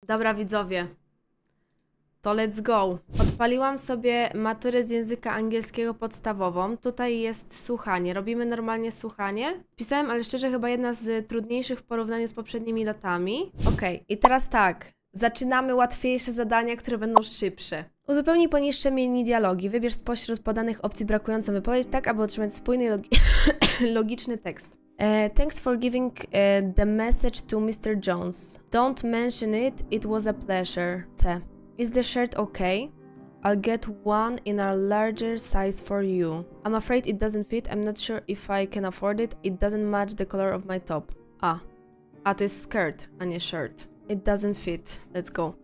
Dobra, widzowie. To let's go. Odpaliłam sobie maturę z języka angielskiego podstawową. Tutaj jest słuchanie. Robimy normalnie słuchanie. Pisałem, ale szczerze, chyba jedna z trudniejszych w porównaniu z poprzednimi latami. Okej, i teraz tak. Zaczynamy łatwiejsze zadania, które będą szybsze. Uzupełnij poniższe mini dialogi. Wybierz spośród podanych opcji brakującą wypowiedź, tak aby otrzymać spójny i logiczny tekst. Thanks for giving the message to Mr. Jones. Don't mention it, it was a pleasure. C. Is the shirt okay? I'll get one in a larger size for you. I'm afraid it doesn't fit. I'm not sure if I can afford it. It doesn't match the color of my top. A to jest skirt, a nie shirt. It doesn't fit. Let's go.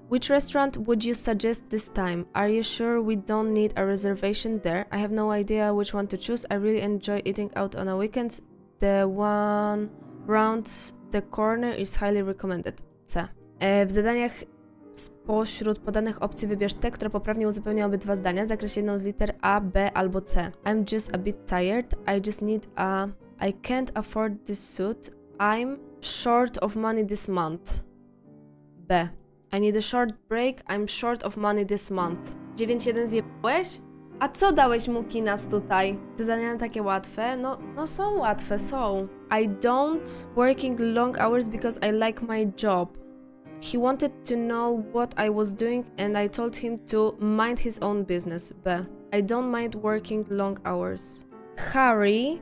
Which restaurant would you suggest this time? Are you sure we don't need a reservation there? I have no idea which one to choose. I really enjoy eating out on a weekend. The one round the corner is highly recommended. C. W zadaniach spośród podanych opcji wybierz te, które poprawnie uzupełnią obydwa zdania. Zakreśl jedną z liter A, B albo C. I'm just a bit tired. I just need a... I can't afford this suit. I'm short of money this month. B. I need a short break. I'm short of money this month. 9-1 zjebałeś? A co dałeś mu Kinas tutaj? Te zadania takie łatwe? No są łatwe, są. I don't working long hours because I like my job. He wanted to know what I was doing and I told him to mind his own business. B. I don't mind working long hours. Harry,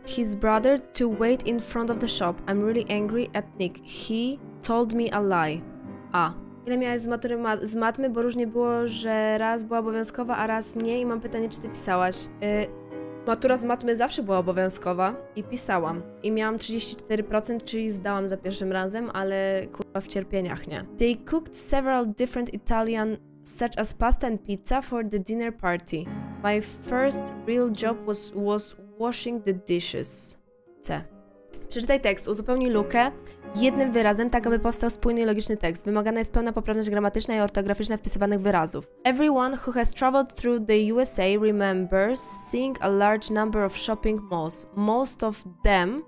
his brother, to wait in front of the shop. I'm really angry at Nick. He told me a lie. A. Ile miałeś z matury z matmy, bo różnie było, że raz była obowiązkowa, a raz nie i mam pytanie, czy ty pisałaś? Matura z matmy zawsze była obowiązkowa i pisałam. I miałam 34%, czyli zdałam za pierwszym razem, ale kurwa w cierpieniach, nie? They cooked several different Italian such as pasta and pizza for the dinner party. My first real job was washing the dishes. C. Przeczytaj tekst, uzupełnij lukę jednym wyrazem, tak aby powstał spójny i logiczny tekst. Wymagana jest pełna poprawność gramatyczna i ortograficzna wpisywanych wyrazów. Everyone who has traveled through the USA remembers seeing a large number of shopping malls. Most of them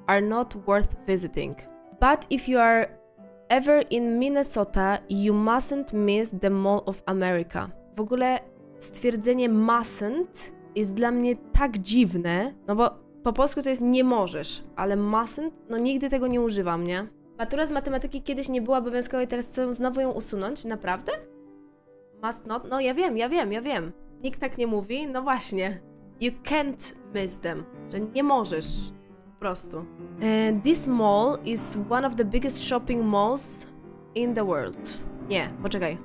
are not worth visiting. But if you are ever in Minnesota, you mustn't miss the Mall of America. W ogóle stwierdzenie mustn't jest dla mnie tak dziwne, no bo po polsku to jest nie możesz, ale mustn't, no nigdy tego nie używam, nie? Matura z matematyki kiedyś nie była obowiązkowa i teraz chcę znowu ją usunąć, naprawdę? Must not? No ja wiem. Nikt tak nie mówi, no właśnie. You can't miss them, że nie możesz, po prostu. This mall is one of the biggest shopping malls in the world. Nie, poczekaj.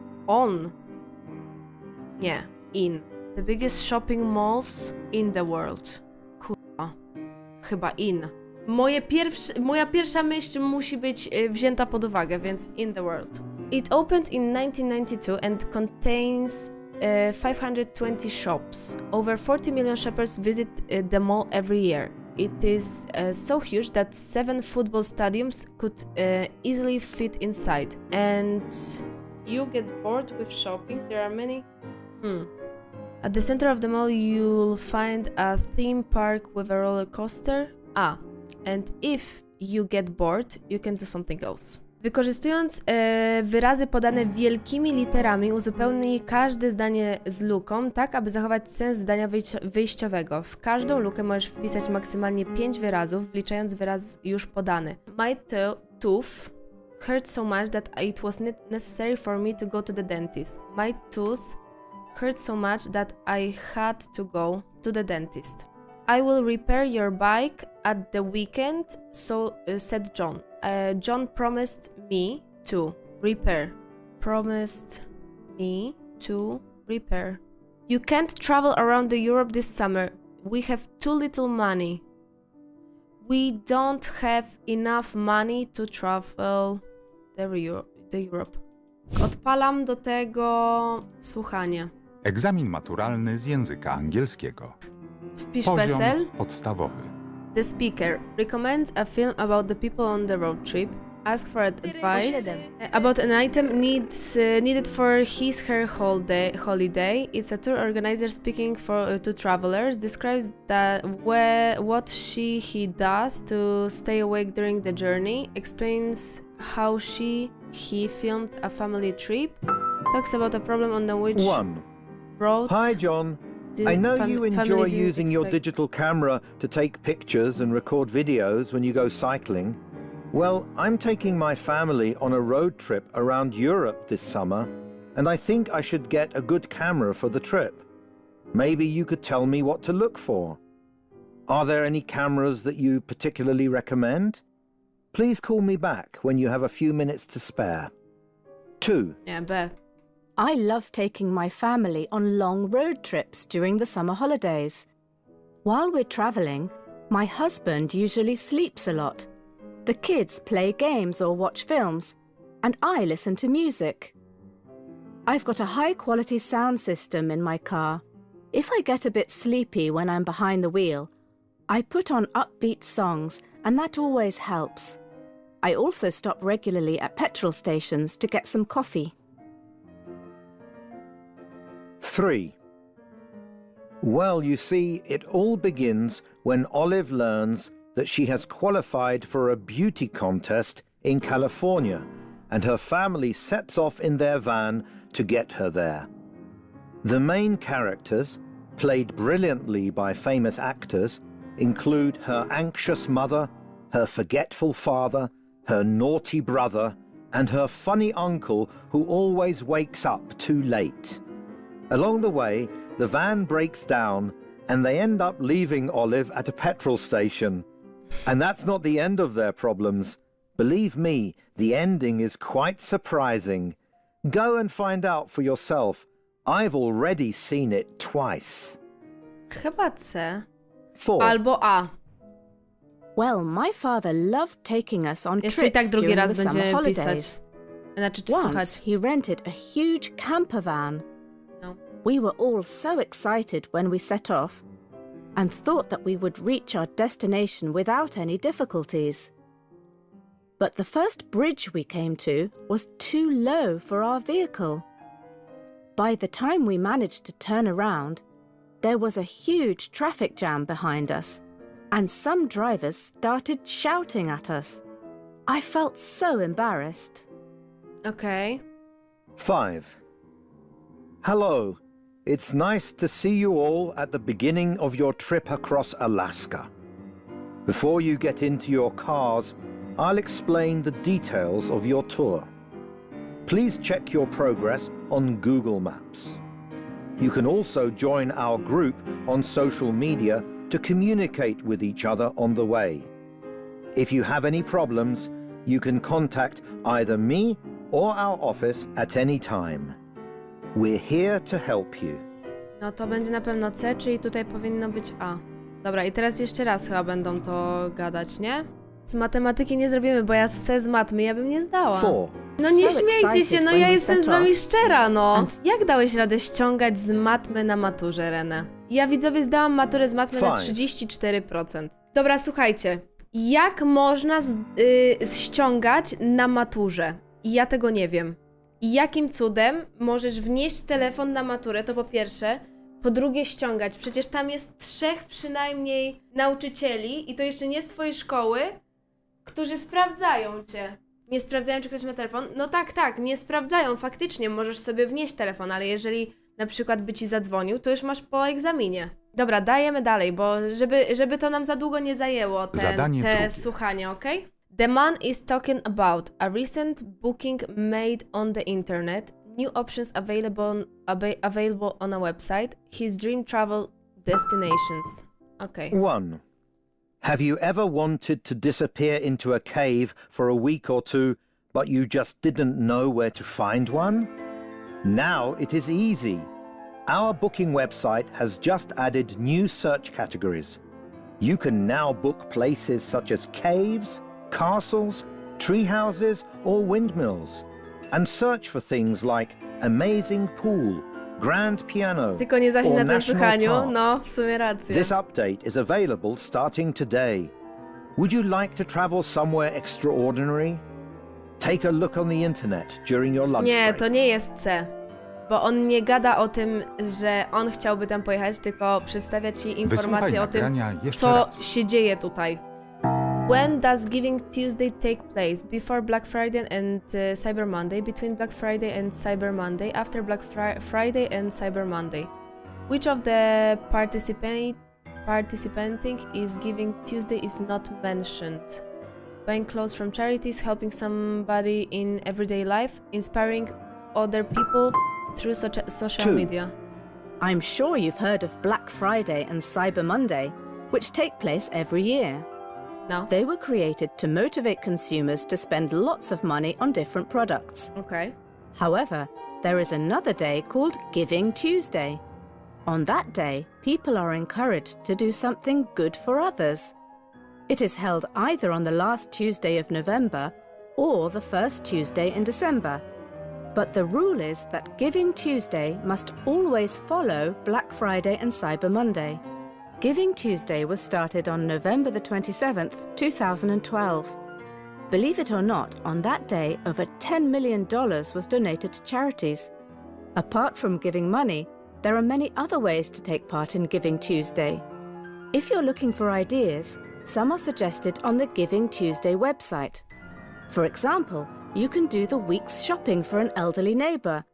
Nie, in. The biggest shopping malls in the world. Chyba in. Moja pierwsza myśl musi być wzięta pod uwagę, więc in the world. It opened in 1992 and contains 520 shops. Over 40 million shoppers visit the mall every year. It is so huge that 7 football stadiums could easily fit inside. And you get bored with shopping? There are many... At the center of the mall, you'll find a theme park with a roller coaster. And if you get bored, you can do something else. Wykorzystując wyrazy podane wielkimi literami, uzupełnij każde zdanie z luką, tak aby zachować sens zdania wyjściowego. W każdą lukę możesz wpisać maksymalnie 5 wyrazów, wliczając wyraz już podany. My tooth hurt so much that it was necessary for me to go to the dentist. My tooth hurt so much that I had to go to the dentist. I will repair your bike at the weekend, said John. John promised me to repair. You can't travel around Europe this summer. We have too little money. We don't have enough money to travel to Europe. Odpalam do tego słuchanie. Egzamin maturalny z języka angielskiego. Wpisz Poziom PESEL. podstawowy. The speaker recommends a film about the people on the road trip. Ask for advice about an item needed for her holiday. It's a tour organizer speaking to travelers. Describes what he does to stay awake during the journey. Explains how she he filmed a family trip. Talks about a problem on which 1. road. Hi, John. I know you enjoy using your digital camera to take pictures and record videos when you go cycling. Well, I'm taking my family on a road trip around Europe this summer, and I think I should get a good camera for the trip. Maybe you could tell me what to look for. Are there any cameras that you particularly recommend? Please call me back when you have a few minutes to spare. 2. Nie, B. I love taking my family on long road trips during the summer holidays. While we're traveling, my husband usually sleeps a lot. The kids play games or watch films, and I listen to music. I've got a high-quality sound system in my car. If I get a bit sleepy when I'm behind the wheel, I put on upbeat songs, and that always helps. I also stop regularly at petrol stations to get some coffee. 3. Well, you see, it all begins when Olive learns that she has qualified for a beauty contest in California, and her family sets off in their van to get her there. The main characters, played brilliantly by famous actors, include her anxious mother, her forgetful father, her naughty brother, and her funny uncle who always wakes up too late. Along the way, the van breaks down and they end up leaving Olive at a petrol station. And that's not the end of their problems. Believe me, the ending is quite surprising. Go and find out for yourself. I've already seen it twice. Chyba C. 4. Albo A. Well, my father loved taking us on Jeszcze i tak trips drugi during the raz summer będziemy pisać. holidays. Znaczy, czy Once, słuchać. he rented a huge camper van. No. We were all so excited when we set off and thought that we would reach our destination without any difficulties. But the first bridge we came to was too low for our vehicle. By the time we managed to turn around, there was a huge traffic jam behind us, and some drivers started shouting at us. I felt so embarrassed. Okej. 5. Hello. It's nice to see you all at the beginning of your trip across Alaska. Before you get into your cars, I'll explain the details of your tour. Please check your progress on Google Maps. You can also join our group on social media to communicate with each other on the way. If you have any problems, you can contact either me or our office at any time. We're here to help you. No to będzie na pewno C, czyli tutaj powinno być A. Dobra, i teraz jeszcze raz chyba będą to gadać, nie? Z matematyki nie zrobimy, bo ja C z matmy ja bym nie zdała. 4. No nie śmiejcie się, no ja jestem z wami szczera, no. Jak dałeś radę ściągać z matmy na maturze, Renę? Ja, widzowie, zdałam maturę z matmy na 34%. Dobra, słuchajcie. Jak można ściągać na maturze? I ja tego nie wiem. I jakim cudem możesz wnieść telefon na maturę, to po pierwsze. Po drugie ściągać. Przecież tam jest 3 przynajmniej nauczycieli i to jeszcze nie z twojej szkoły, którzy sprawdzają cię. Nie sprawdzają, czy ktoś ma telefon? No tak, nie sprawdzają. Faktycznie możesz sobie wnieść telefon, ale jeżeli na przykład by ci zadzwonił, to już masz po egzaminie. Dobra, dajemy dalej, bo żeby to nam za długo nie zajęło te słuchanie, ok? The man is talking about a recent booking made on the internet, new options available on a website, his dream travel destinations. Okay. 1. Have you ever wanted to disappear into a cave for a week or two, but you just didn't know where to find one? Now it is easy. Our booking website has just added new search categories. You can now book places such as caves, castles, tree houses, or windmills, and search for things like amazing pool, grand piano, Tylko nie zaś or na tym national słuchaniu, park. no w sumie rację. This update is available starting today. Would you like to travel somewhere extraordinary? Take a look on the internet during your lunch Nie, break. to nie jest C. Bo on nie gada o tym, że on chciałby tam pojechać, tylko przedstawia ci informacje o tym, nagrania jeszcze co raz. się dzieje tutaj. When does Giving Tuesday take place? Before Black Friday and Cyber Monday, between Black Friday and Cyber Monday, after Black Friday and Cyber Monday. Which of the participating is Giving Tuesday is not mentioned? Buying clothes from charities, helping somebody in everyday life, inspiring other people through social media. I'm sure you've heard of Black Friday and Cyber Monday, which take place every year. No. They were created to motivate consumers to spend lots of money on different products. Okay. However, there is another day called Giving Tuesday. On that day, people are encouraged to do something good for others. It is held either on the last Tuesday of November or the first Tuesday in December. But the rule is that Giving Tuesday must always follow Black Friday and Cyber Monday. Giving Tuesday was started on November the 27th, 2012. Believe it or not, on that day, over $10 million was donated to charities. Apart from giving money, there are many other ways to take part in Giving Tuesday. If you're looking for ideas, some are suggested on the Giving Tuesday website. For example, you can do the week's shopping for an elderly neighbour,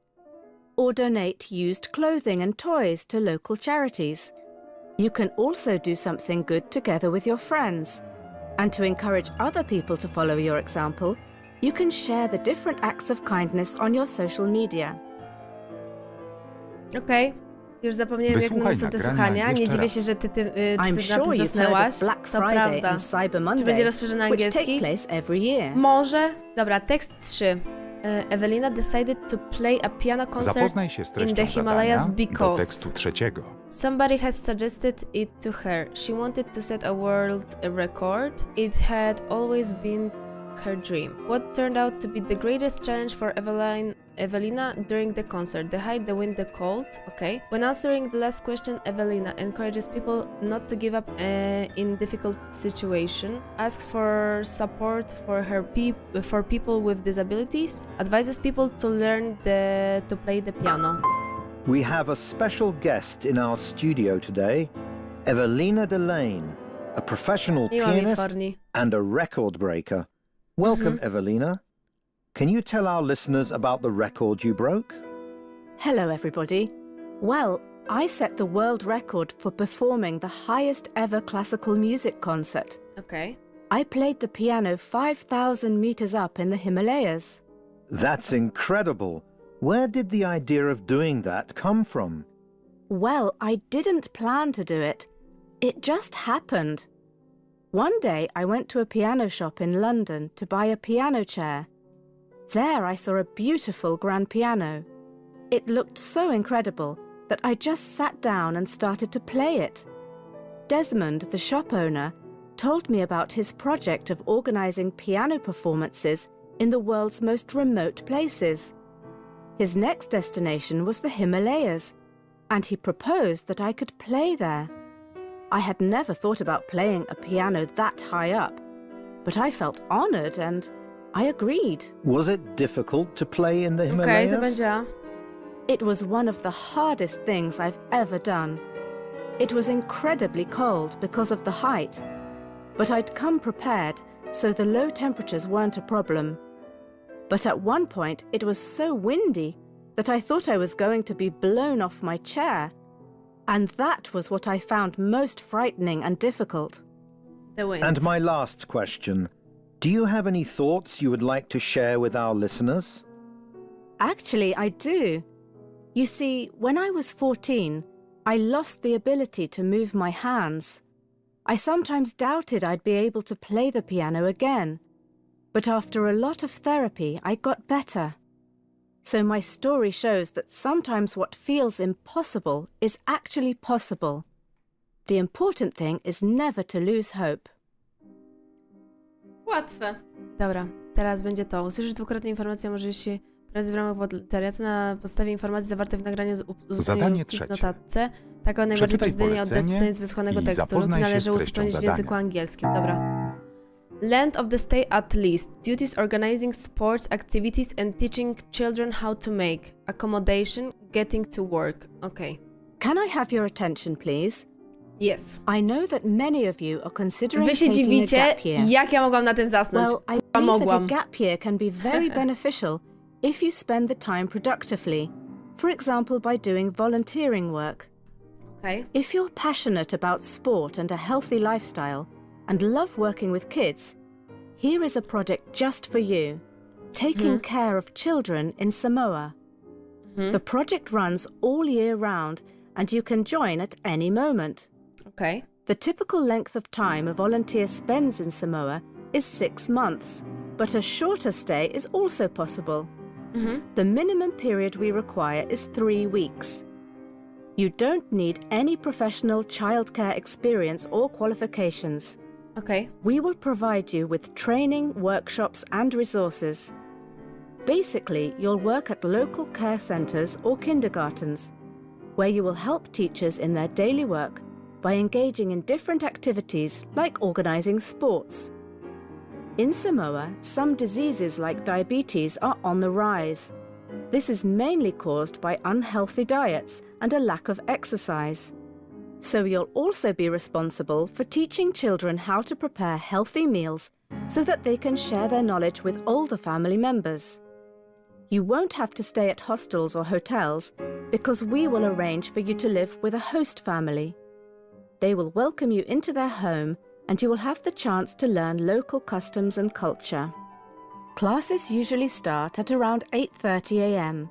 or donate used clothing and toys to local charities. You can also do something good together with your friends. And to encourage other people to follow your example, you can share the different acts of kindness on your social media. Okej. Już zapomniałem, jak Wysłuchaj są te nagrania słuchania. Nie jeszcze dziwię raz. się, że ty I'm na sure tym you've heard zasnęłaś. of Black To Friday prawda. and Cyber Czy Monday, będzie rozszerzony which take angielski? place every year. Może. Dobra, tekst 3. Evelina decided to play a piano concert Zapoznaj się z in treścią the Himalayas zadania do because tekstu trzeciego. somebody has suggested it to her. She wanted to set a world record. It had always been her dream. What turned out to be the greatest challenge for Evelina during the concert? The height, the wind, the cold. Okay. When answering the last question, Evelina encourages people not to give up in difficult situation, asks for support for for people with disabilities, advises people to learn to play the piano. We have a special guest in our studio today, Evelina Delane, a professional Miło mi, pianist Forni. and a record breaker. Welcome, Evelina. Can you tell our listeners about the record you broke? Hello, everybody. Well, I set the world record for performing the highest ever classical music concert. Okay. I played the piano 5,000 meters up in the Himalayas. That's incredible. Where did the idea of doing that come from? Well, I didn't plan to do it. It just happened. One day I went to a piano shop in London to buy a piano chair. There I saw a beautiful grand piano. It looked so incredible that I just sat down and started to play it. Desmond, the shop owner, told me about his project of organizing piano performances in the world's most remote places. His next destination was the Himalayas, and he proposed that I could play there. I had never thought about playing a piano that high up, but I felt honored and I agreed. Was it difficult to play in the Okej, Himalayas? to będzie. It was one of the hardest things I've ever done. It was incredibly cold because of the height, but I'd come prepared, so the low temperatures weren't a problem. But at one point it was so windy that I thought I was going to be blown off my chair. And that was what I found most frightening and difficult. The wind. And my last question. Do you have any thoughts you would like to share with our listeners? Actually, I do. You see, when I was 14, I lost the ability to move my hands. I sometimes doubted I'd be able to play the piano again. But after a lot of therapy, I got better. So my story shows that sometimes what feels impossible is actually possible. The important thing is never to lose hope. Łatwe. Dobra, teraz będzie to. Usłyszysz dwukrotnie informację o możliwości pracy w ramach wolontariatu na podstawie informacji zawartych w nagraniu Zadanie w trzecie. notatce. Taką najbardziej Przeczytaj precyzyjnie polecenie odesłanie z wysłanego i tekstu. Lub zapoznaj się z należy treścią uzupełnić w zadania. języku angielskim. Dobra. Land of the stay at least. Duties organizing sports activities and teaching children how to make. Accommodation, getting to work. Okay. Can I have your attention, please? Yes. I know that many of you are considering Wy się taking a dziwicie, gap year. jak ja mogłam na tym zasnąć. Well, I believe that a mogłam. gap year can be very beneficial if you spend the time productively, for example by doing volunteering work. Okay. If you're passionate about sport and a healthy lifestyle and love working with kids, here is a project just for you, taking care of children in Samoa. The project runs all year round and you can join at any moment. Okay. The typical length of time a volunteer spends in Samoa is 6 months, but a shorter stay is also possible. The minimum period we require is 3 weeks. You don't need any professional childcare experience or qualifications. Okay. We will provide you with training, workshops and resources. Basically, you'll work at local care centres or kindergartens, where you will help teachers in their daily work by engaging in different activities like organising sports. In Samoa, some diseases like diabetes are on the rise. This is mainly caused by unhealthy diets and a lack of exercise. So you'll also be responsible for teaching children how to prepare healthy meals so that they can share their knowledge with older family members. You won't have to stay at hostels or hotels because we will arrange for you to live with a host family. They will welcome you into their home and you will have the chance to learn local customs and culture. Classes usually start at around 8:30 a.m.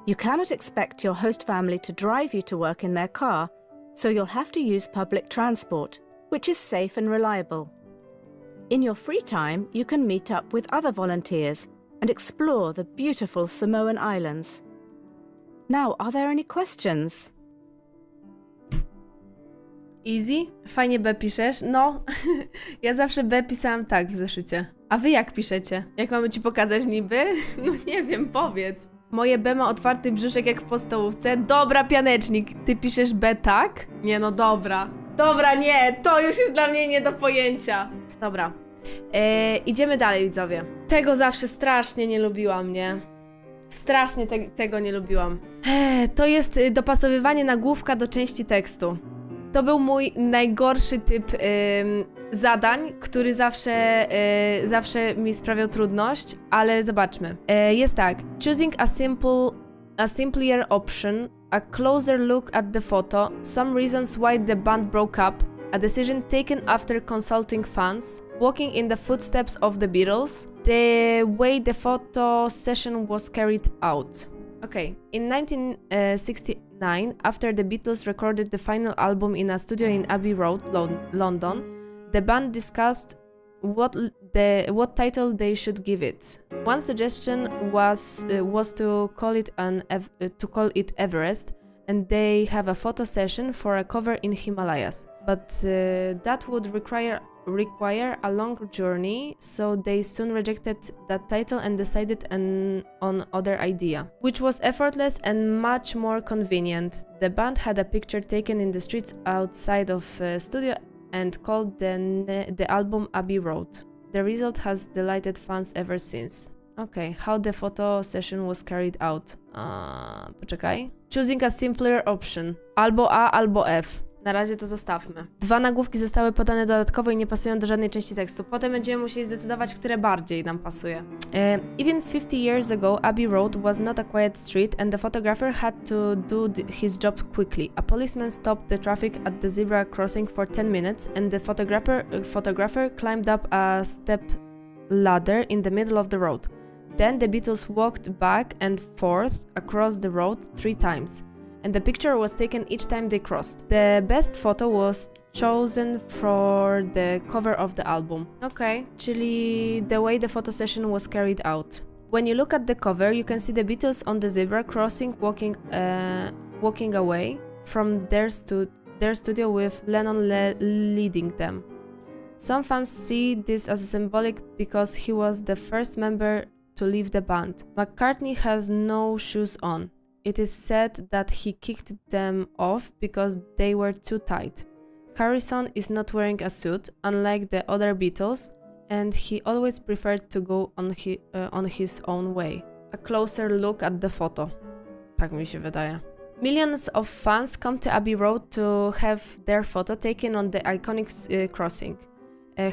You cannot expect your host family to drive you to work in their car, so you'll have to use public transport, which is safe and reliable. In your free time, you can meet up with other volunteers and explore the beautiful Samoan Islands. Now, are there any questions? Easy? Fajnie B piszesz? No, ja zawsze B pisałam tak w zeszycie. A wy jak piszecie? Jak mamy ci pokazać niby? No nie wiem, powiedz. Moje B ma otwarty brzuszek jak w podstawówce. Dobra, pianecznik, ty piszesz B tak? Nie no, dobra. Dobra, nie, to już jest dla mnie nie do pojęcia. Dobra. Idziemy dalej, widzowie. Tego zawsze strasznie nie lubiłam, nie? Strasznie tego nie lubiłam. To jest dopasowywanie nagłówka do części tekstu. To był mój najgorszy typ zadań, który zawsze mi sprawiał trudność, ale zobaczmy. Jest tak. Choosing a simpler option, a closer look at the photo, some reasons why the band broke up, a decision taken after consulting fans, walking in the footsteps of the Beatles, the way the photo session was carried out. Okay, in 1969, after the Beatles recorded the final album in a studio in Abbey Road, London, the band discussed what title they should give it. One suggestion was to call it Everest, and they have a photo session for a cover in Himalayas. But that would require a long journey, so they soon rejected that title and decided on other idea, which was effortless and much more convenient. The band had a picture taken in the streets outside of studio and called the album Abbey Road. The result has delighted fans ever since. Okay, how the photo session was carried out. Poczekaj. Choosing a simpler option. Albo A, albo F. Na razie to zostawmy. 2 nagłówki zostały podane dodatkowo i nie pasują do żadnej części tekstu. Potem będziemy musieli zdecydować, które bardziej nam pasuje. Even 50 years ago, Abbey Road was not a quiet street and the photographer had to do his job quickly. A policeman stopped the traffic at the zebra crossing for 10 minutes and the photographer climbed up a step ladder in the middle of the road. Then the Beatles walked back and forth across the road 3 times. And the picture was taken each time they crossed. The best photo was chosen for the cover of the album. Okay, czyli the way the photo session was carried out. When you look at the cover, you can see the Beatles on the zebra crossing, walking away from their studio with Lennon leading them. Some fans see this as symbolic because he was the first member to leave the band. McCartney has no shoes on. It is said that he kicked them off because they were too tight. Harrison is not wearing a suit, unlike the other Beatles, and he always preferred to go on his own way. A closer look at the photo. Tak mi się wydaje. Millions of fans come to Abbey Road to have their photo taken on the iconic crossing.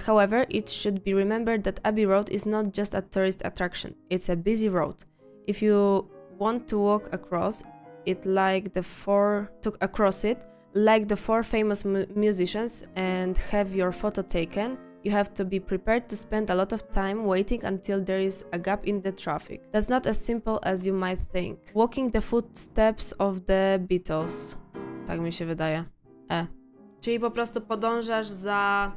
However, it should be remembered that Abbey Road is not just a tourist attraction, it's a busy road. If you want to walk across it like the four famous musicians and have your photo taken, you have to be prepared to spend a lot of time waiting until there is a gap in the traffic. That's not as simple as you might think. Walking the footsteps of the Beatles. Tak mi się wydaje. Czyli po prostu podążasz za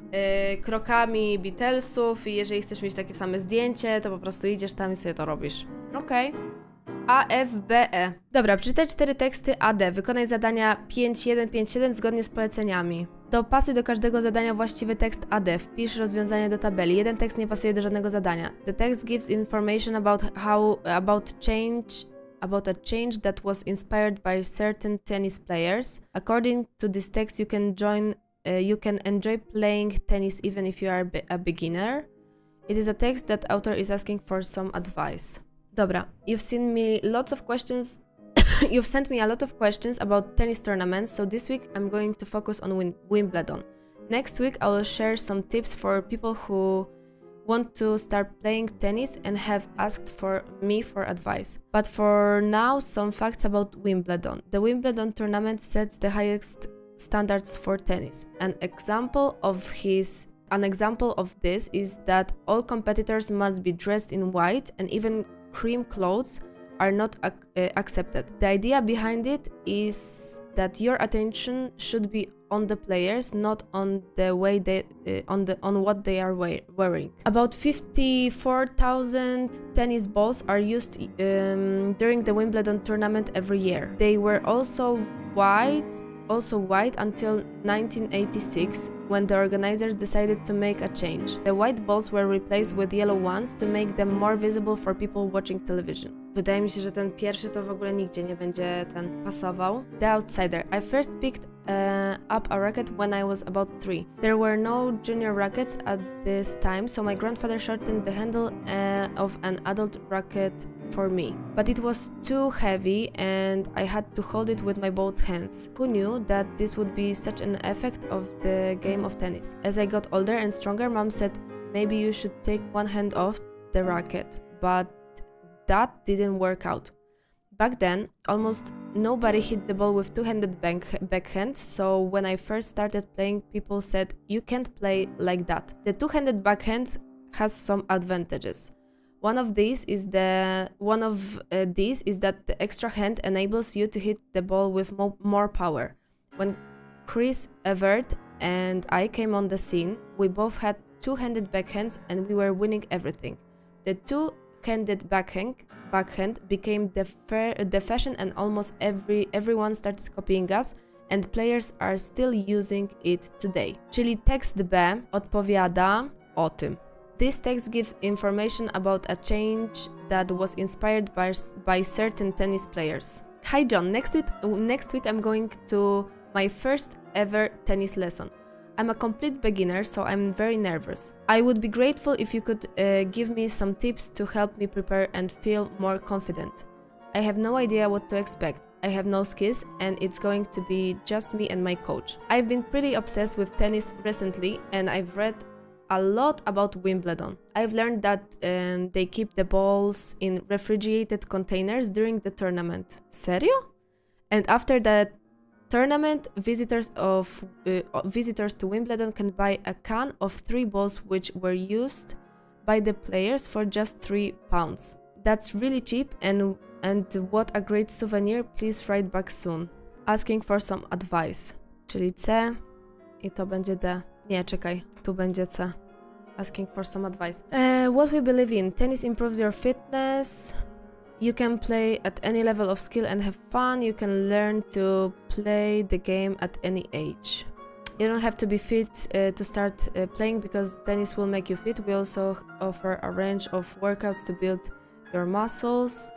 krokami Beatlesów i jeżeli chcesz mieć takie same zdjęcie, to po prostu idziesz tam i sobie to robisz. Okej. A, F, B, E. Dobra, przeczytaj 4 teksty AD. Wykonaj zadania 5.1.5.7 zgodnie z poleceniami. Dopasuj do każdego zadania właściwy tekst AD. Wpisz rozwiązanie do tabeli. Jeden tekst nie pasuje do żadnego zadania. The text gives information about a change that was inspired by certain tennis players. According to this text, you can enjoy playing tennis even if you are a beginner. It is a text that author is asking for some advice. Dobra, you've sent me a lot of questions about tennis tournaments, so this week I'm going to focus on Wimbledon. Next week I will share some tips for people who want to start playing tennis and have asked me for advice. But for now, some facts about Wimbledon. The Wimbledon tournament sets the highest standards for tennis. An example of this is that all competitors must be dressed in white, and even cream clothes are not accepted. The idea behind it is that your attention should be on the players, not on the way on what they are wearing. About 54,000 tennis balls are used during the Wimbledon tournament every year. They were also white until 1986, when the organizers decided to make a change. The white balls were replaced with yellow ones to make them more visible for people watching television. Wydaje mi się, że ten pierwszy to w ogóle nigdzie nie będzie pasował. The Outsider. I first picked up a racket when I was about 3. There were no junior rackets at this time, so my grandfather shortened the handle of an adult racket for me. But it was too heavy and I had to hold it with my both hands. Who knew that this would be such an effect of the game of tennis? As I got older and stronger, Mom said maybe you should take one hand off the racket, but that didn't work out. Back then, almost nobody hit the ball with two-handed backhand, so when I first started playing, people said you can't play like that. The two-handed backhand has some advantages. One of these is that the extra hand enables you to hit the ball with more power. When Chris Evert and I came on the scene, we both had two-handed backhands and we were winning everything. The two-handed backhand became the fashion and almost everyone started copying us, and players are still using it today. Czyli tekst B odpowiada o tym. This text gives information about a change that was inspired by certain tennis players. Hi John, next week I'm going to my first ever tennis lesson. I'm a complete beginner, so I'm very nervous. I would be grateful if you could give me some tips to help me prepare and feel more confident. I have no idea what to expect. I have no skills and it's going to be just me and my coach. I've been pretty obsessed with tennis recently and I've read a lot about Wimbledon. I've learned that they keep the balls in refrigerated containers during the tournament. Serio? And after the tournament, visitors to Wimbledon can buy a can of 3 balls which were used by the players for just £3. That's really cheap and what a great souvenir. Please write back soon. Asking for some advice. Czyli C i to będzie D. Nie, czekaj, tu będzie C. Asking for some advice. What we believe in. Tennis improves your fitness. You can play at any level of skill and have fun. You can learn to play the game at any age. You don't have to be fit to start playing because tennis will make you fit. We also offer a range of workouts to build your muscles.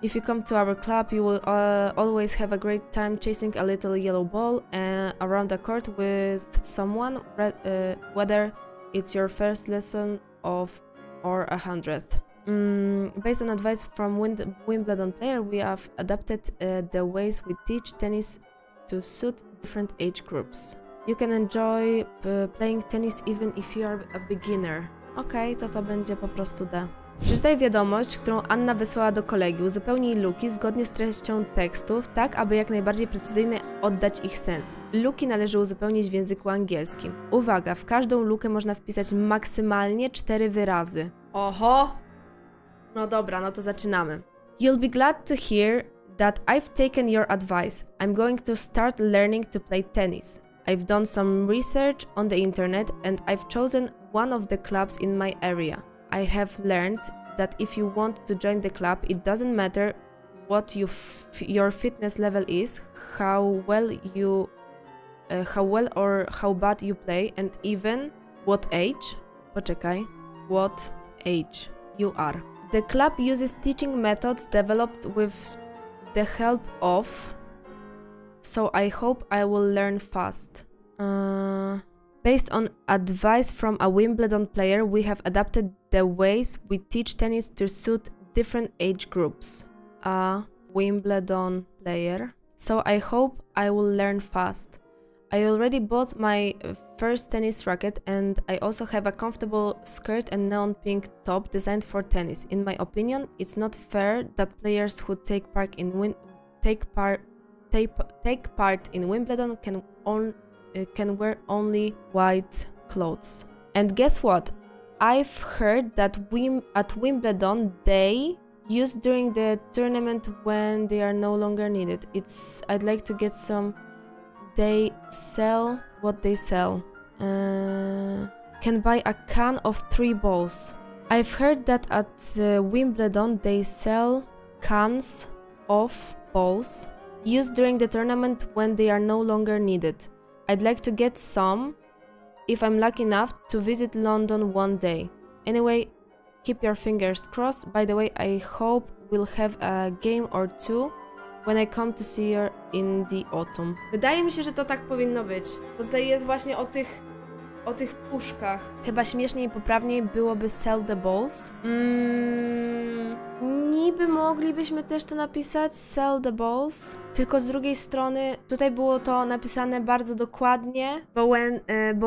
If you come to our club, you will always have a great time chasing a little yellow ball around the court with someone, whether it's your first lesson or 100th. Based on advice from Wimbledon player, we have adapted the ways we teach tennis to suit different age groups. You can enjoy playing tennis even if you are a beginner. Okej, to będzie po prostu D. Przeczytaj wiadomość, którą Anna wysłała do kolegi. Uzupełnij luki zgodnie z treścią tekstów, tak aby jak najbardziej precyzyjnie oddać ich sens. Luki należy uzupełnić w języku angielskim. Uwaga, w każdą lukę można wpisać maksymalnie 4 wyrazy. Oho! No dobra, no to zaczynamy. You'll be glad to hear that I've taken your advice. I'm going to start learning to play tennis. I've done some research on the internet and I've chosen one of the clubs in my area. I have learned that if you want to join the club, it doesn't matter what your fitness level is, how well or how bad you play, and even what age. Poczekaj. What age you are. The club uses teaching methods developed with the help of. So I hope I will learn fast. Based on advice from a Wimbledon player, we have adapted the ways we teach tennis to suit different age groups. A Wimbledon player. So I hope I will learn fast. I already bought my first tennis racket and I also have a comfortable skirt and neon pink top designed for tennis. In my opinion, it's not fair that players who take part in Wimbledon can wear only white clothes. And guess what? I've heard that at Wimbledon they use during the tournament when they are no longer needed. I'd like to get some. They sell what they sell. Can buy a can of 3 balls. I've heard that at Wimbledon they sell cans of balls used during the tournament when they are no longer needed. I'd like to get some if I'm lucky enough to visit London one day. Anyway, keep your fingers crossed. By the way, I hope we'll have a game or two when I come to see you in the autumn. Wydaje mi się, że to tak powinno być. Bo tutaj jest właśnie o tych puszkach. Chyba śmieszniej i poprawniej byłoby sell the balls. Niby moglibyśmy też to napisać, sell the balls. Tylko z drugiej strony tutaj było to napisane bardzo dokładnie, bo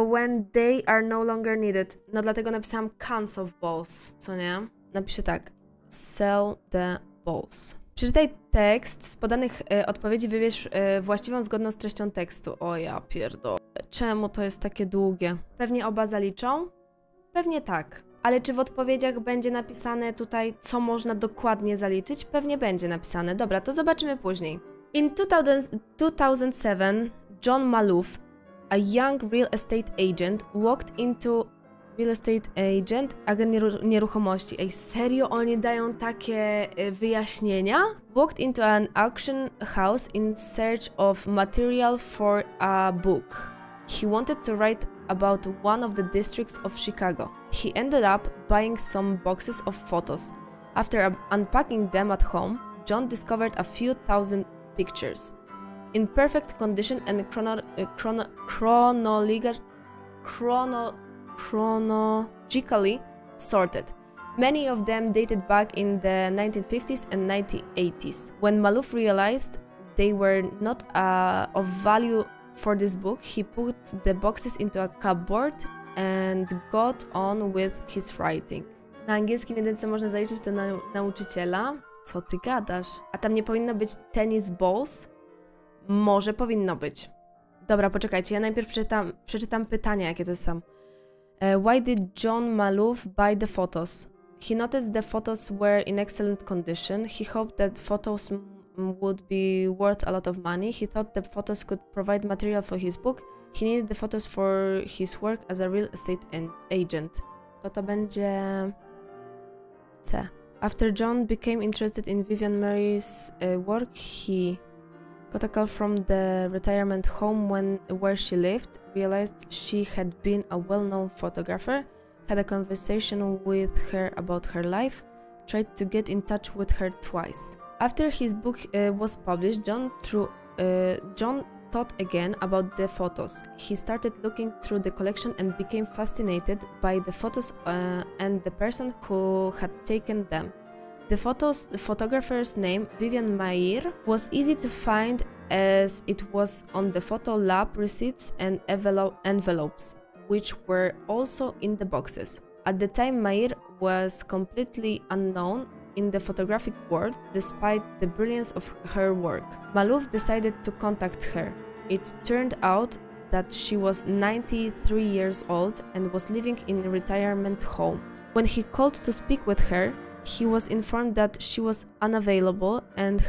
when they are no longer needed. No dlatego napisałam cans of balls, co nie? Napiszę tak, sell the balls. Przeczytaj tekst, z podanych odpowiedzi wybierz właściwą zgodną z treścią tekstu. O ja pierdolę. Czemu to jest takie długie? Pewnie oba zaliczą? Pewnie tak. Ale czy w odpowiedziach będzie napisane tutaj, co można dokładnie zaliczyć? Pewnie będzie napisane. Dobra, to zobaczymy później. In 2007, John Maloof, a young real estate agent, walked into agent nieruchomości. Ej, serio oni dają takie wyjaśnienia? Walked into an auction house in search of material for a book. He wanted to write about one of the districts of Chicago. He ended up buying some boxes of photos. After unpacking them at home, John discovered a few thousand pictures in perfect condition and chronologically sorted. Many of them dated back in the 1950s and 1980s. When Maloof realized they were not of value for this book, he put the boxes into a cupboard and got on with his writing. Na angielskim jedyne co można zaliczyć to nauczyciela. Co ty gadasz? A tam nie powinno być tennis balls? Może powinno być. Dobra, poczekajcie, ja najpierw przeczytam pytania, jakie to są. Why did John Maloof buy the photos? He noticed the photos were in excellent condition. He hoped that photos would be worth a lot of money. He thought the photos could provide material for his book. He needed the photos for his work as a real estate agent. To będzie C. After John became interested in Vivian Mary's work, he got a call from the retirement home where she lived, realized she had been a well-known photographer, had a conversation with her about her life, tried to get in touch with her twice. After his book was published, John thought again about the photos. He started looking through the collection and became fascinated by the photos and the person who had taken them. The photographer's name, Vivian Maier, was easy to find as it was on the photo lab receipts and envelopes, which were also in the boxes. At the time, Maier was completely unknown in the photographic world despite the brilliance of her work. Malouf decided to contact her. It turned out that she was 93 years old and was living in a retirement home. When he called to speak with her, he was informed that she was unavailable, and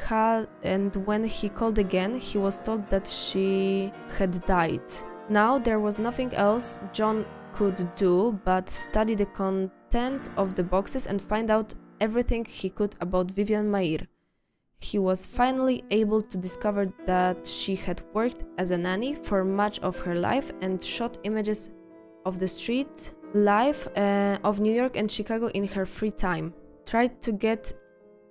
when he called again, he was told that she had died. Now there was nothing else John could do but study the content of the boxes and find out everything he could about Vivian Maier. He was finally able to discover that she had worked as a nanny for much of her life and shot images of the street life of New York and Chicago in her free time. Tried to get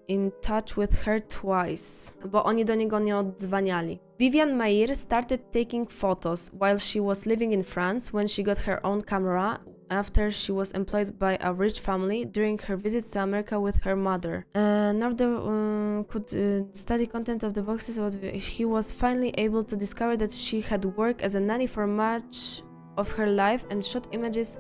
in touch with her twice, bo oni do niego nie odzwaniali. Vivian Maier started taking photos while she was living in France when she got her own camera after she was employed by a rich family during her visits to America with her mother. Now they could study content of the boxes. He was finally able to discover that she had worked as a nanny for much of her life and shot images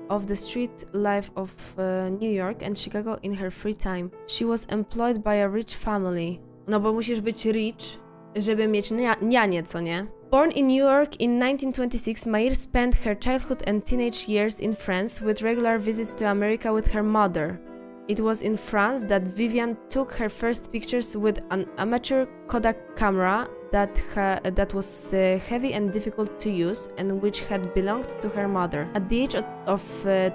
of the street life of New York and Chicago in her free time. She was employed by a rich family. No bo musisz być rich, żeby mieć nianię, co nie? Born in New York in 1926, Maier spent her childhood and teenage years in France with regular visits to America with her mother. It was in France that Vivian took her first pictures with an amateur Kodak camera that was heavy and difficult to use and which had belonged to her mother. At the age of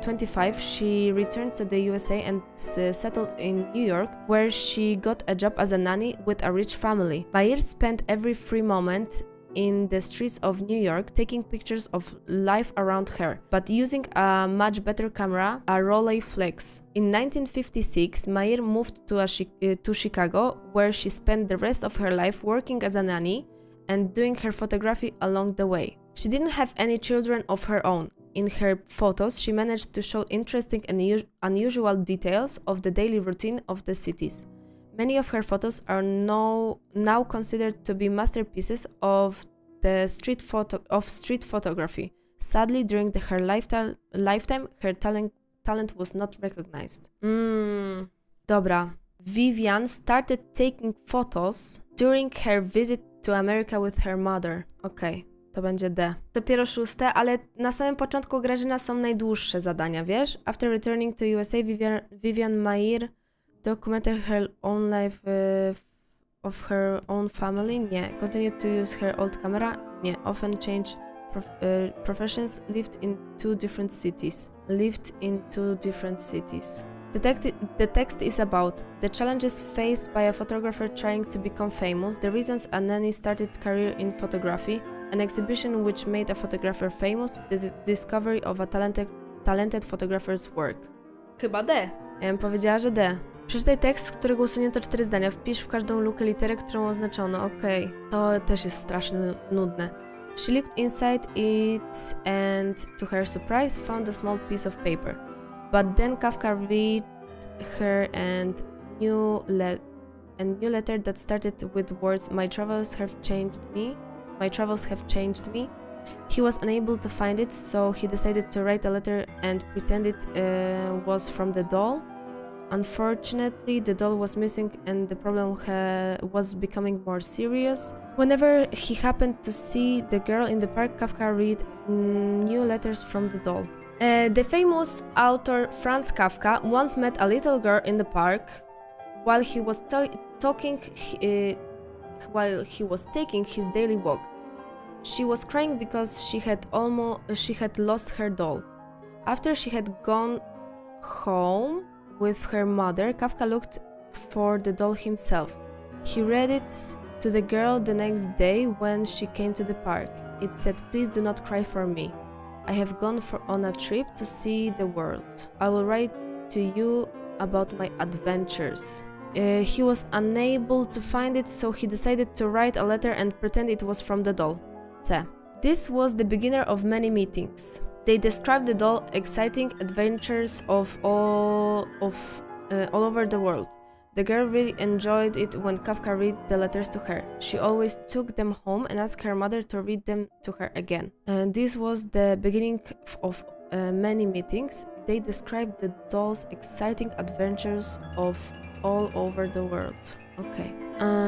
25, she returned to the USA and settled in New York, where she got a job as a nanny with a rich family. Maier spent every free moment in the streets of New York taking pictures of life around her, but using a much better camera, a Rolleiflex. In 1956, Maier moved to Chicago, where she spent the rest of her life working as a nanny and doing her photography along the way. She didn't have any children of her own. In her photos, she managed to show interesting and unusual details of the daily routine of the cities. Many of her photos are now considered to be masterpieces of the street photography. Sadly, during her lifetime, her talent was not recognized. Dobra. Vivian started taking photos during her visit to America with her mother. Okej, to będzie D. Dopiero 6, ale na samym początku Grażyna są najdłuższe zadania, wiesz? After returning to USA, Vivian Maier documented her own life of her own family. Nie. Continued to use her old camera. Nie. Often changed professions. Lived in two different cities. The text is about the challenges faced by a photographer trying to become famous, the reasons a nanny started career in photography, an exhibition which made a photographer famous, the discovery of a talented photographer's work. Chyba D. Ja bym powiedziała, że D. Przeczytaj tekst, z którego usunięto 4 zdania. Wpisz w każdą lukę literę, którą oznaczono. Okej. To też jest strasznie nudne. She looked inside it and, to her surprise, found a small piece of paper. But then Kafka read her and new letter that started with words, My travels have changed me. He was unable to find it, so he decided to write a letter and pretend it was from the doll. Unfortunately, the doll was missing and the problem was becoming more serious. Whenever he happened to see the girl in the park, Kafka read new letters from the doll. The famous author Franz Kafka once met a little girl in the park while he was taking his daily walk. She was crying because she had lost her doll. After she had gone home with her mother, Kafka looked for the doll himself. He read it to the girl the next day when she came to the park. It said, Please do not cry for me. I have gone on a trip to see the world. I will write to you about my adventures. He was unable to find it, so he decided to write a letter and pretend it was from the doll. C. This was the beginner of many meetings. They described the doll exciting adventures of all over the world. The girl really enjoyed it when Kafka read the letters to her. She always took them home and asked her mother to read them to her again. And this was the beginning of many meetings. They described the doll's exciting adventures of all over the world. Okay.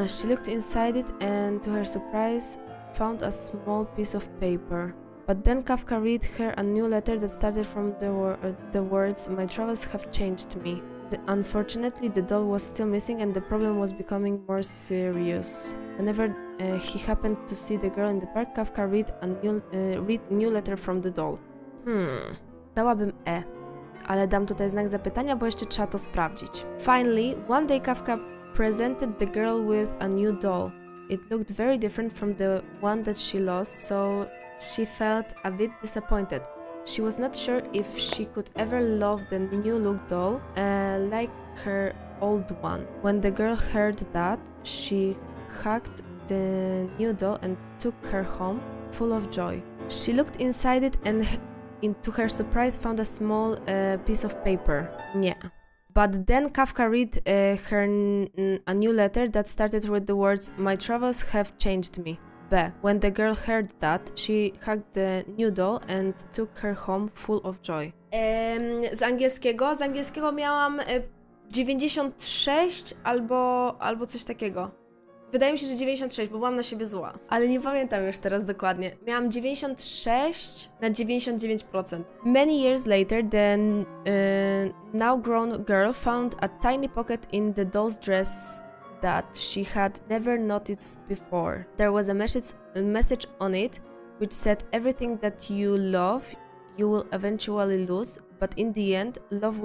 She looked inside it and, to her surprise, found a small piece of paper. But then Kafka read her a new letter that started from the words, "My travels have changed me." Unfortunately, the doll was still missing and the problem was becoming more serious. Whenever he happened to see the girl in the park, Kafka read a new letter from the doll. Dałabym E, ale dam tutaj znak zapytania, bo jeszcze trzeba to sprawdzić. Finally, one day Kafka presented the girl with a new doll. It looked very different from the one that she lost, so she felt a bit disappointed. She was not sure if she could ever love the new look doll like her old one. When the girl heard that, she hugged the new doll and took her home, full of joy. She looked inside it and, to her surprise, found a small piece of paper. Nie. But then Kafka read her a new letter that started with the words, "My travels have changed me." B. When the girl heard that, she hugged the new doll and took her home full of joy. Z angielskiego miałam 96 albo coś takiego. Wydaje mi się, że 96, bo byłam na siebie zła. Ale nie pamiętam już teraz dokładnie. Miałam 96 na 99%. Many years later, the now grown girl found a tiny pocket in the doll's dress that she had never noticed before. There was a message on it which said, "Everything that you love, you will eventually lose, but in the end, love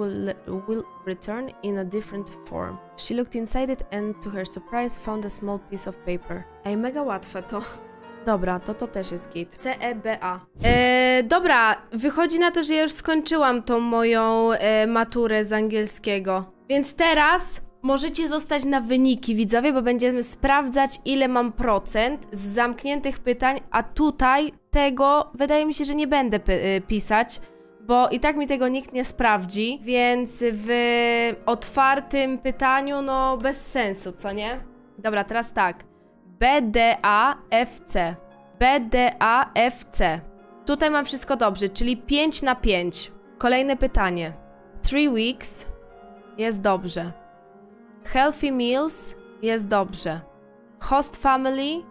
will return in a different form." She looked inside it and, to her surprise, found a small piece of paper. Ej, mega łatwe to. Dobra, to też jest git. C, E, B, A. Dobra, wychodzi na to, że ja już skończyłam tą moją maturę z angielskiego. Więc teraz możecie zostać na wyniki, widzowie, bo będziemy sprawdzać, ile mam procent z zamkniętych pytań, a tutaj tego wydaje mi się, że nie będę pisać, bo i tak mi tego nikt nie sprawdzi, więc w otwartym pytaniu, no bez sensu, co nie? Dobra, teraz tak. B, D, A, F, C. B, D, A, F, C. Tutaj mam wszystko dobrze, czyli 5 na 5. Kolejne pytanie. 3 weeks. Jest dobrze. Healthy meals. Jest dobrze. Host family.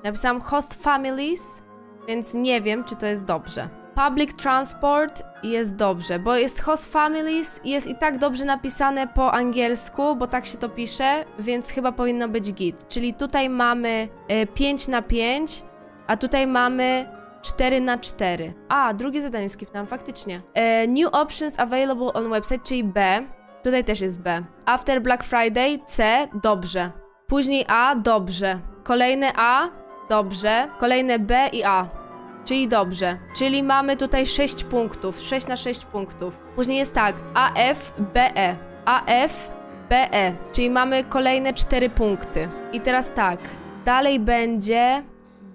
Napisałam host families, więc nie wiem, czy to jest dobrze. Public transport jest dobrze, bo jest host families i jest i tak dobrze napisane po angielsku, bo tak się to pisze, więc chyba powinno być git. Czyli tutaj mamy 5 na 5, a tutaj mamy 4 na 4. A, drugie zadanie skipnąłem, faktycznie. New options available on website, czyli B. Tutaj też jest B. After Black Friday, C, dobrze. Później A, dobrze. Kolejne A, dobrze. Kolejne B i A. Czyli dobrze. Czyli mamy tutaj 6 punktów. 6 na 6 punktów. Później jest tak. AF, BE. AF, BE. Czyli mamy kolejne 4 punkty. I teraz tak. Dalej będzie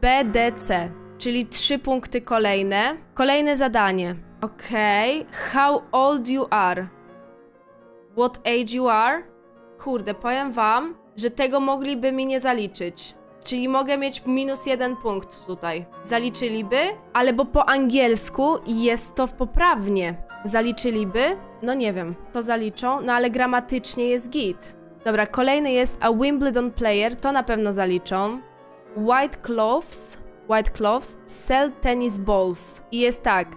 BDC. Czyli 3 punkty kolejne. Kolejne zadanie. Okej. How old you are? What age you are? Kurde, powiem wam, że tego mogliby mi nie zaliczyć. Czyli mogę mieć -1 punkt tutaj. Zaliczyliby, ale bo po angielsku jest to poprawnie. Zaliczyliby? No nie wiem, to zaliczą, no ale gramatycznie jest git. Dobra, kolejny jest a Wimbledon player, to na pewno zaliczą. White cloths, sell tennis balls. I jest tak,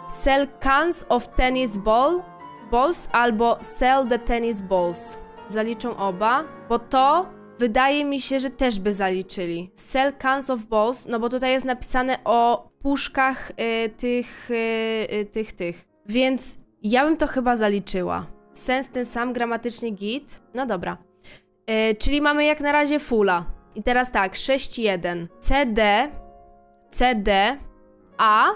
sell cans of tennis balls albo sell the tennis balls. Zaliczą oba, bo to wydaje mi się, że też by zaliczyli. Sell cans of balls, no bo tutaj jest napisane o puszkach tych. Więc ja bym to chyba zaliczyła. Sens ten sam, gramatycznie git. No dobra. Czyli mamy jak na razie fulla. I teraz tak, 6-1. CD, A,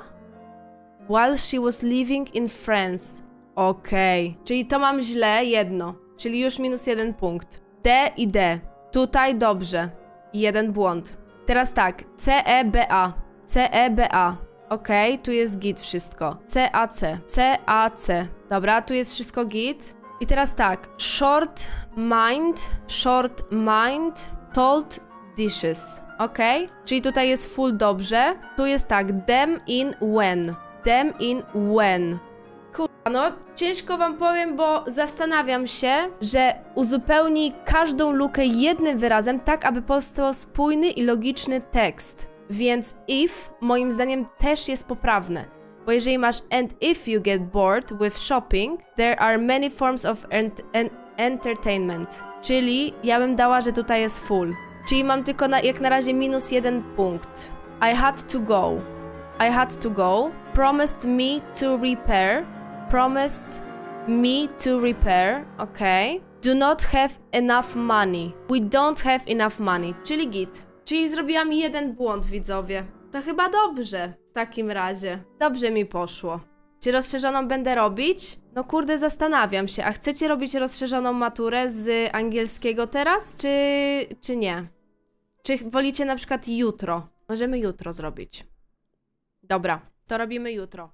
while she was living in France. Okej. Czyli to mam źle, jedno. czyli już minus 1 punkt. D i D. Tutaj dobrze. 1 błąd. Teraz tak, C, E, B, A. C, E, B, A. Okej, tu jest git wszystko. C, A, C. C, A, C. Dobra, tu jest wszystko git. I teraz tak, short mind, told dishes. Okej, czyli tutaj jest full dobrze. Tu jest tak, them in when. Them in when. Kurwa, no ciężko wam powiem, bo zastanawiam się, że uzupełni każdą lukę jednym wyrazem, tak aby powstał spójny i logiczny tekst. Więc if moim zdaniem też jest poprawne. Bo jeżeli masz and if you get bored with shopping, there are many forms of entertainment. Czyli ja bym dała, że tutaj jest full. Czyli mam tylko jak na razie minus 1 punkt. I had to go. I had to go. Promised me to repair. Promised me to repair. Okay. Do not have enough money. We don't have enough money. Czyli git. Czyli zrobiłam 1 błąd, widzowie. To chyba dobrze w takim razie. Dobrze mi poszło. Czy rozszerzoną będę robić? No kurde, zastanawiam się. A chcecie robić rozszerzoną maturę z angielskiego teraz, czy nie? Czy wolicie na przykład jutro? Możemy jutro zrobić. Dobra, to robimy jutro.